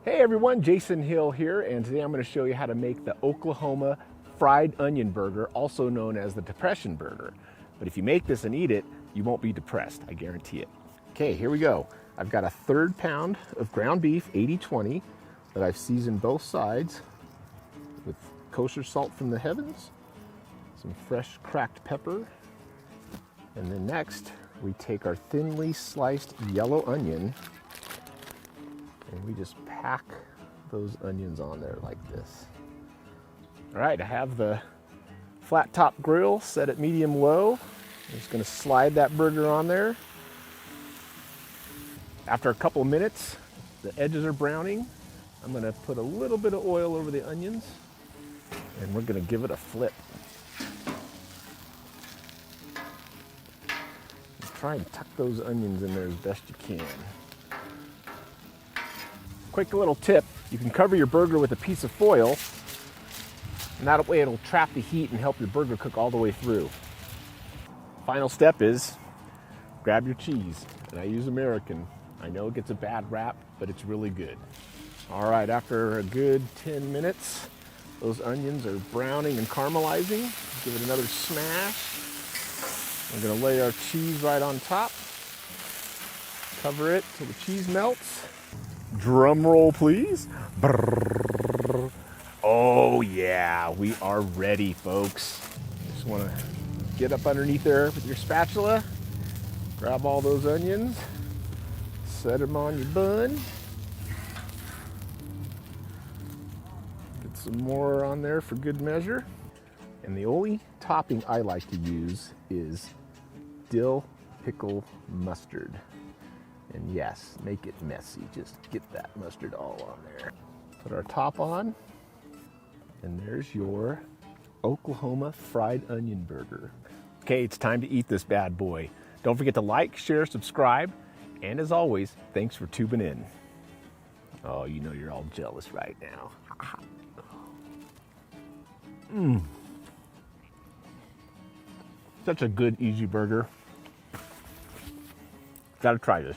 Hey everyone, Jason Hill here, and today I'm going to show you how to make the Oklahoma fried onion burger, also known as the depression burger. But if you make this and eat it, you won't be depressed, I guarantee it. Okay, here we go. I've got a 1/3 pound of ground beef, 80/20, that I've seasoned both sides with kosher salt from the heavens, some fresh cracked pepper, and then next we take our thinly sliced yellow onion and we just pack those onions on there like this. All right, I have the flat top grill set at medium low. I'm just gonna slide that burger on there. After a couple of minutes, the edges are browning. I'm gonna put a little bit of oil over the onions and we're gonna give it a flip. Try and tuck those onions in there as best you can. Quick little tip, you can cover your burger with a piece of foil, and that way it'll trap the heat and help your burger cook all the way through. Final step is grab your cheese, and I use American. I know it gets a bad rap, but it's really good. All right, after a good 10 minutes, those onions are browning and caramelizing. Give it another smash. I'm gonna lay our cheese right on top. Cover it till the cheese melts. Drum roll, please. Brrr. Oh yeah, we are ready, folks. Just wanna get up underneath there with your spatula, grab all those onions, set them on your bun. Get some more on there for good measure. And the only topping I like to use is dill pickle mustard. And yes, make it messy. Just get that mustard all on there. Put our top on, and there's your Oklahoma fried onion burger. Okay, it's time to eat this bad boy. Don't forget to like, share, subscribe, and as always, thanks for tubing in. Oh, you know you're all jealous right now. Such a good, easy burger. Gotta try this.